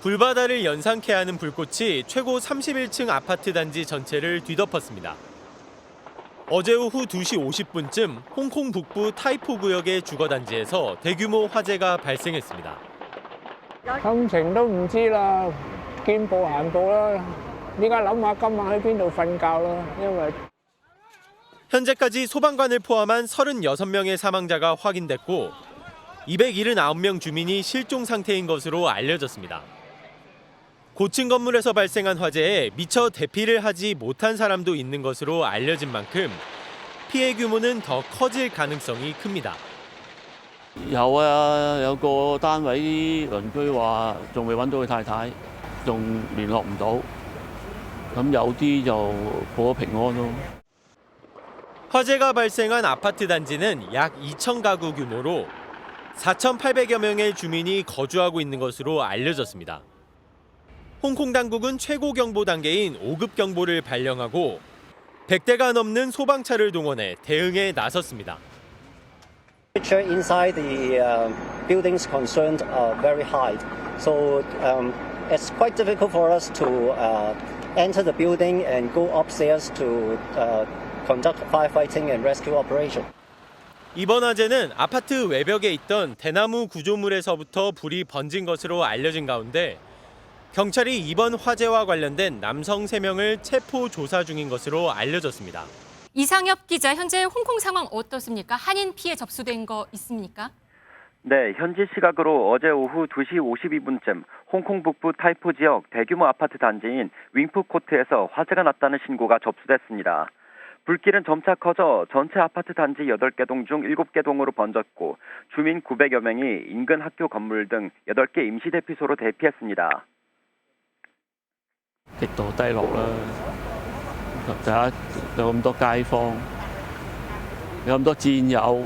불바다를 연상케 하는 불꽃이 최고 31층 아파트 단지 전체를 뒤덮었습니다. 어제 오후 2시 50분쯤 홍콩 북부 타이포 구역의 주거단지에서 대규모 화재가 발생했습니다.心情都唔知啦，見步行步啦。依家諗下今晚喺邊度瞓覺啦，因為 현재까지 소방관을 포함한 36명의 사망자가 확인됐고 279명 주민이 실종 상태인 것으로 알려졌습니다. 고층 건물에서 발생한 화재에 미처 대피를 하지 못한 사람도 있는 것으로 알려진 만큼 피해 규모는 더 커질 가능성이 큽니다. 有啊，有個單位鄰居話仲未揾到佢太太，仲聯絡唔到。咁有啲就報咗平安咯。 화재가 발생한 아파트 단지는 약 2천 가구 규모로 4,800여 명의 주민이 거주하고 있는 것으로 알려졌습니다. 홍콩 당국은 최고 경보 단계인 5급 경보를 발령하고 100대가 넘는 소방차를 동원해 대응에 나섰습니다. Temperature inside the buildings concerned are very high, so it's quite difficult for us to enter the building and go upstairs to conduct firefighting and rescue operation. 이번 화재는 아파트 외벽에 있던 대나무 구조물에서부터 불이 번진 것으로 알려진 가운데 경찰이 이번 화재와 관련된 남성 3명을 체포 조사 중인 것으로 알려졌습니다. 이상엽 기자, 현재 홍콩 상황 어떻습니까? 한인 피해 접수된 거 있습니까? 네, 현지 시각으로 어제 오후 2시 52분쯤 홍콩 북부 타이포 지역 대규모 아파트 단지인 윙푸코트에서 화재가 났다는 신고가 접수됐습니다. 불길은 점차 커져 전체 아파트 단지 8개 동 중 7개 동으로 번졌고 주민 900여 명이 인근 학교 건물 등 8개 임시 대피소로 대피했습니다. 極度低落啦，就有咁多街坊，有咁多戰友，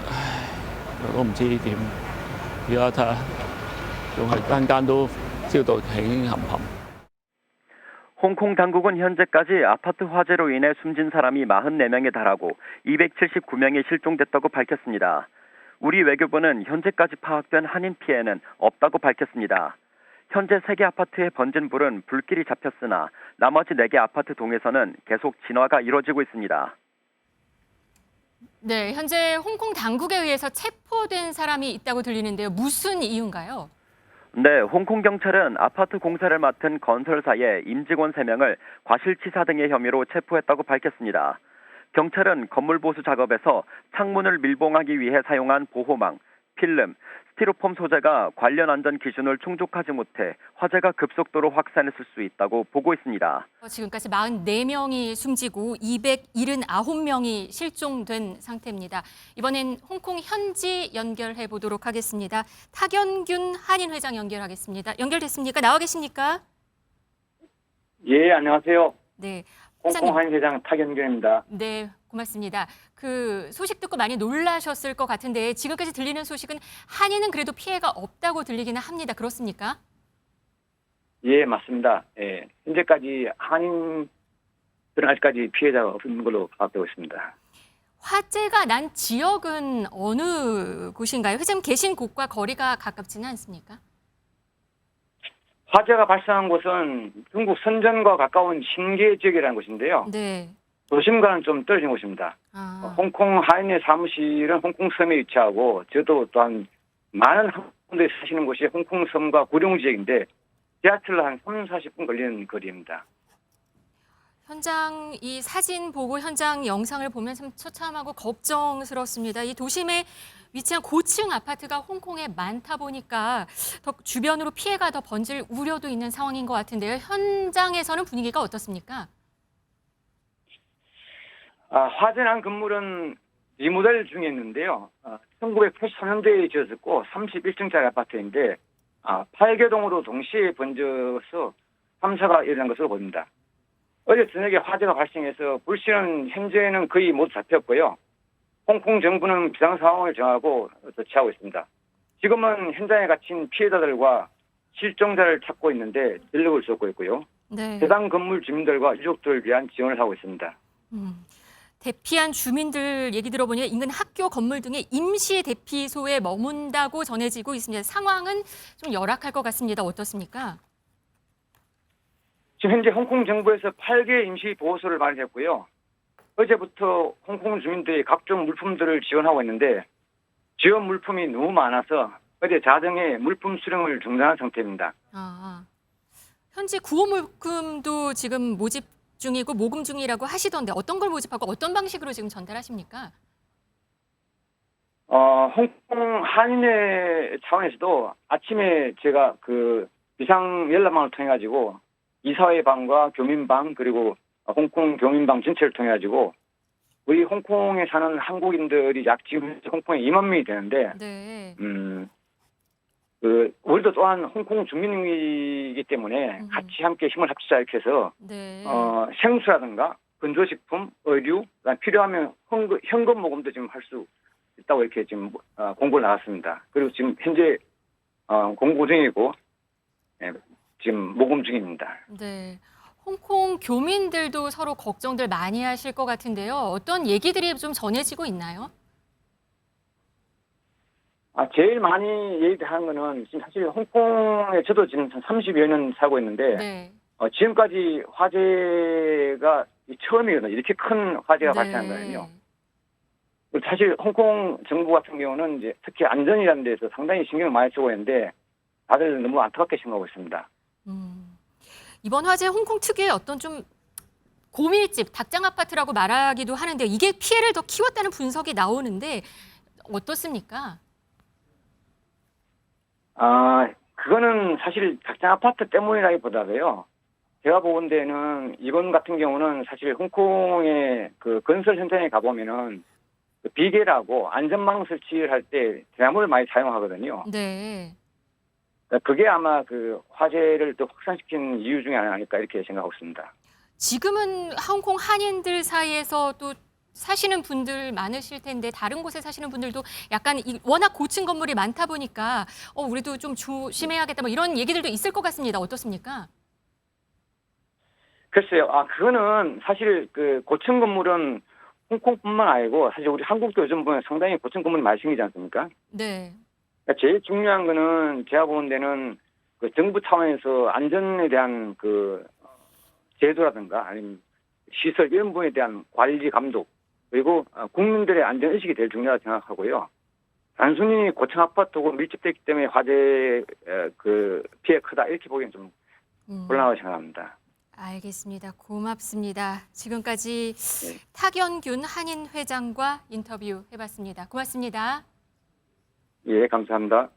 唉，我都唔知點。而家睇下，仲係間間都燒到興冚冚。 홍콩 당국은 현재까지 아파트 화재로 인해 숨진 사람이 44명에 달하고 279명이 실종됐다고 밝혔습니다. 우리 외교부는 현재까지 파악된 한인 피해는 없다고 밝혔습니다. 현재 3개 아파트에 번진 불은 불길이 잡혔으나 나머지 4개 아파트 동에서는 계속 진화가 이루어지고 있습니다. 네, 현재 홍콩 당국에 의해서 체포된 사람이 있다고 들리는데요. 무슨 이유인가요? 네, 홍콩 경찰은 아파트 공사를 맡은 건설사의 임직원 3명을 과실치사 등의 혐의로 체포했다고 밝혔습니다. 경찰은 건물 보수 작업에서 창문을 밀봉하기 위해 사용한 보호망, 필름, 스티로폼 소재가 관련 안전 기준을 충족하지 못해 화재가 급속도로 확산했을 수 있다고 보고 있습니다. 지금까지 44명이 숨지고 279명이 실종된 상태입니다. 이번엔 홍콩 현지 연결해 보도록 하겠습니다. 탁연균 한인 회장 연결하겠습니다. 연결됐습니까? 나와 계십니까? 예, 안녕하세요. 네. 홍콩 한인 회장 탁연균입니다. 네, 고맙습니다. 그 소식 듣고 많이 놀라셨을 것 같은데 지금까지 들리는 소식은 한인은 그래도 피해가 없다고 들리기는 합니다. 그렇습니까? 예, 맞습니다. 예, 현재까지 한인들은 아직까지 피해자가 없는 걸로 파악되고 있습니다. 화재가 난 지역은 어느 곳인가요? 회장님 계신 곳과 거리가 가깝지는 않습니까? 화재가 발생한 곳은 중국 선전과 가까운 신계 지역이라는 곳인데요. 네. 도심과는 좀 떨어진 곳입니다. 홍콩 한인의 사무실은 홍콩섬에 위치하고 저도 또한 많은 한국분들이 사시는 곳이 홍콩섬과 구룡 지역인데 지하철로 한 3, 40분 걸리는 거리입니다. 현장 이 사진 보고 현장 영상을 보면 참 처참하고 걱정스럽습니다. 이 도심에 위치한 고층 아파트가 홍콩에 많다 보니까 더 주변으로 피해가 더 번질 우려도 있는 상황인 것 같은데요. 현장에서는 분위기가 어떻습니까? 화재난 건물은 리모델 중에 있는데요. 1983년도에 지어졌고 31층짜리 아파트인데 8개 동으로 동시에 번져서 참사가 일어난 것으로 보입니다. 어제 저녁에 화재가 발생해서 불씨는 현재는 거의 모두 잡혔고요. 홍콩 정부는 비상 상황을 정하고 조치하고 있습니다. 지금은 현장에 갇힌 피해자들과 실종자를 찾고 있는데 전력을 쏟고 있고요. 네. 해당 건물 주민들과 유족들을 위한 지원을 하고 있습니다. 대피한 주민들 얘기 들어보니 인근 학교 건물 등의 임시 대피소에 머문다고 전해지고 있습니다. 상황은 좀 열악할 것 같습니다. 어떻습니까? 지금 현재 홍콩 정부에서 8개 임시 보호소를 마련했고요. 어제부터 홍콩 주민들이 각종 물품들을 지원하고 있는데 지원 물품이 너무 많아서 어제 자정에 물품 수령을 중단한 상태입니다. 현재 구호 물품도 지금 모집 중이고 모금 중이라고 하시던데 어떤 걸 모집하고 어떤 방식으로 지금 전달하십니까? 홍콩 한인회 차원에서도 아침에 제가 그 비상 연락망을 통해 가지고 이사회방과 교민방 그리고 홍콩 교민방 전체를 통해 가지고 우리 홍콩에 사는 한국인들이 약 지금 홍콩에 2만 명이 되는데 네. 우리도 또한 홍콩 주민이기 때문에 같이 함께 힘을 합치자 이렇게 해서 네. 생수라든가 건조식품, 의류, 필요하면 현금 모금도 지금 할 수 있다고 이렇게 지금 공고를 나갔습니다. 그리고 지금 현재 공고 중이고 지금 모금 중입니다. 네. 홍콩 교민들도 서로 걱정들 많이 하실 것 같은데요. 어떤 얘기들이 좀 전해지고 있나요? 제일 많이 얘기하는 거는 지금 사실 홍콩에 저도 지금 30여 년 살고 있는데 네. 지금까지 화재가 처음이거든요. 이렇게 큰 화재가 네. 발생한 거는요. 사실 홍콩 정부 같은 경우는 이제 특히 안전이라는 데서 상당히 신경을 많이 쓰고 있는데 다들 너무 안타깝게 생각하고 있습니다. 이번 화재 홍콩 특유의 어떤 좀 고밀집, 닭장 아파트라고 말하기도 하는데 이게 피해를 더 키웠다는 분석이 나오는데 어떻습니까? 그거는 사실 닭장 아파트 때문이라기보다도요. 제가 보는 데는 이번 같은 경우는 사실 홍콩의 그 건설 현장에 가보면은 그 비계라고 안전망 설치를 할 때 대나무를 많이 사용하거든요. 네. 그게 아마 그 화재를 더 확산시킨 이유 중에 하나 아닐까 이렇게 생각하고 있습니다. 지금은 홍콩 한인들 사이에서 또 사시는 분들 많으실 텐데 다른 곳에 사시는 분들도 약간 워낙 고층 건물이 많다 보니까 우리도 좀 조심해야겠다 뭐 이런 얘기들도 있을 것 같습니다. 어떻습니까? 글쎄요. 그거는 사실 그 고층 건물은 홍콩뿐만 아니고 사실 우리 한국도 요즘 보면 상당히 고층 건물이 많이 생기지 않습니까? 네. 그러니까 제일 중요한 거는 제가 보는 데는 그 정부 차원에서 안전에 대한 그 제도라든가 아니면 시설 이런 부분에 대한 관리 감독 그리고 국민들의 안전 의식이 제일 중요하다고 생각하고요. 단순히 고층 아파트고 밀집되기 때문에 화재 그 피해 크다 이렇게 보기엔 좀 곤란하다고 생각합니다. 알겠습니다. 고맙습니다. 지금까지 네. 탁연균 한인 회장과 인터뷰 해봤습니다. 고맙습니다. 예, 감사합니다.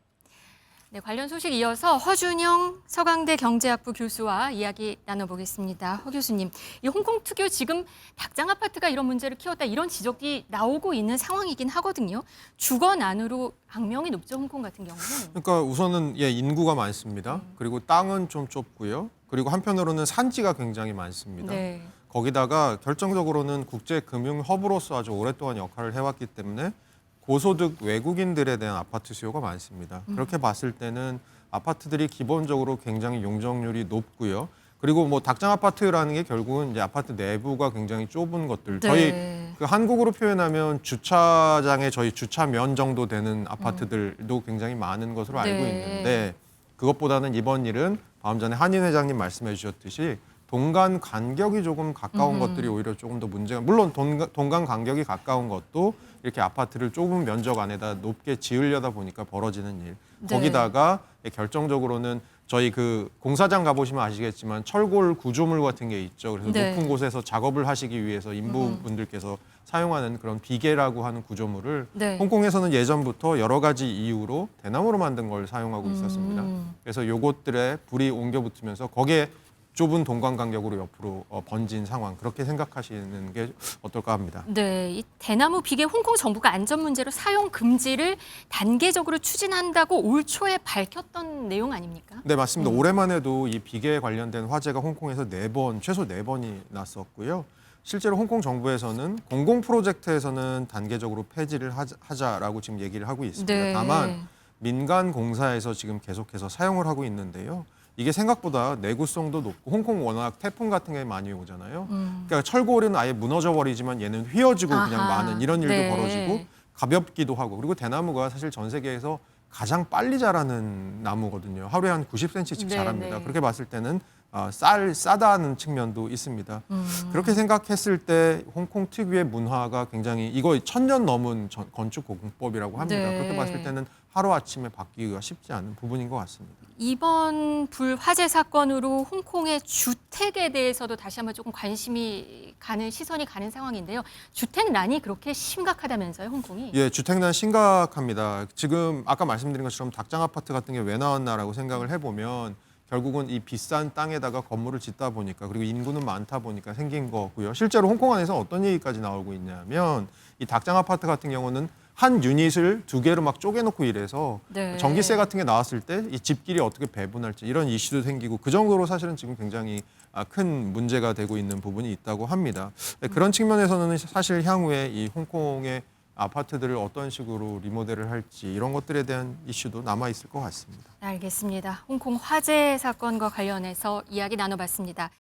네, 관련 소식 이어서 허준영 서강대 경제학부 교수와 이야기 나눠보겠습니다. 허 교수님, 이 홍콩 특유 지금 닭장 아파트가 이런 문제를 키웠다 이런 지적이 나오고 있는 상황이긴 하거든요. 주거난으로 악명이 높죠, 홍콩 같은 경우는. 그러니까 우선은 인구가 많습니다. 그리고 땅은 좀 좁고요. 그리고 한편으로는 산지가 굉장히 많습니다. 네. 거기다가 결정적으로는 국제 금융 허브로서 아주 오랫동안 역할을 해왔기 때문에 고소득 외국인들에 대한 아파트 수요가 많습니다. 그렇게 봤을 때는 아파트들이 기본적으로 굉장히 용적률이 높고요. 그리고 뭐 닭장 아파트라는 게 결국은 이제 아파트 내부가 굉장히 좁은 것들. 네. 저희 그 한국으로 표현하면 주차장에 저희 주차면 정도 되는 아파트들도 굉장히 많은 것으로 알고 네. 있는데 그것보다는 이번 일은 방금 전에 한인 회장님 말씀해 주셨듯이 동간 간격이 조금 가까운 것들이 오히려 조금 더 문제가 물론 동간 간격이 가까운 것도 이렇게 아파트를 좁은 면적 안에다 높게 지으려다 보니까 벌어지는 일. 네. 거기다가 결정적으로는 저희 그 공사장 가보시면 아시겠지만 철골 구조물 같은 게 있죠. 그래서 네. 높은 곳에서 작업을 하시기 위해서 인부분들께서 사용하는 그런 비계라고 하는 구조물을 네. 홍콩에서는 예전부터 여러 가지 이유로 대나무로 만든 걸 사용하고 있었습니다. 그래서 요것들에 불이 옮겨 붙으면서 거기에 좁은 동간 간격으로 옆으로 번진 상황 그렇게 생각하시는 게 어떨까 합니다. 네, 이 대나무 비계 홍콩 정부가 안전 문제로 사용 금지를 단계적으로 추진한다고 올 초에 밝혔던 내용 아닙니까? 네, 맞습니다. 올해만 해도 이 비계에 관련된 화재가 홍콩에서 최소 4번이 났었고요. 실제로 홍콩 정부에서는 공공 프로젝트에서는 단계적으로 폐지를 하자라고 지금 얘기를 하고 있습니다. 네. 다만 민간 공사에서 지금 계속해서 사용을 하고 있는데요. 이게 생각보다 내구성도 높고 홍콩 워낙 태풍 같은 게 많이 오잖아요. 그러니까 철골은 아예 무너져 버리지만 얘는 휘어지고 그냥 아하. 마는 이런 일도 네. 벌어지고 가볍기도 하고 그리고 대나무가 사실 전 세계에서 가장 빨리 자라는 나무거든요. 하루에 한 90cm씩 네, 자랍니다. 네. 그렇게 봤을 때는 싸다는 측면도 있습니다. 그렇게 생각했을 때 홍콩 특유의 문화가 굉장히 이거 1000년 넘은 건축 공법이라고 합니다. 네. 그렇게 봤을 때는 하루아침에 바뀌기가 쉽지 않은 부분인 것 같습니다. 이번 불 화재 사건으로 홍콩의 주택에 대해서도 다시 한번 조금 관심이 가는 시선이 가는 상황인데요. 주택난이 그렇게 심각하다면서요, 홍콩이? 예, 주택난 심각합니다. 지금 아까 말씀드린 것처럼 닭장 아파트 같은 게 왜 나왔나라고 생각을 해보면 결국은 이 비싼 땅에다가 건물을 짓다 보니까 그리고 인구는 많다 보니까 생긴 거고요. 실제로 홍콩 안에서 어떤 얘기까지 나오고 있냐면 이 닭장 아파트 같은 경우는 한 유닛을 2개로 막 쪼개놓고 이래서 네. 전기세 같은 게 나왔을 때 이 집끼리 어떻게 배분할지 이런 이슈도 생기고 그 정도로 사실은 지금 굉장히 큰 문제가 되고 있는 부분이 있다고 합니다. 그런 측면에서는 사실 향후에 이 홍콩의 아파트들을 어떤 식으로 리모델을 할지 이런 것들에 대한 이슈도 남아 있을 것 같습니다. 알겠습니다. 홍콩 화재 사건과 관련해서 이야기 나눠봤습니다.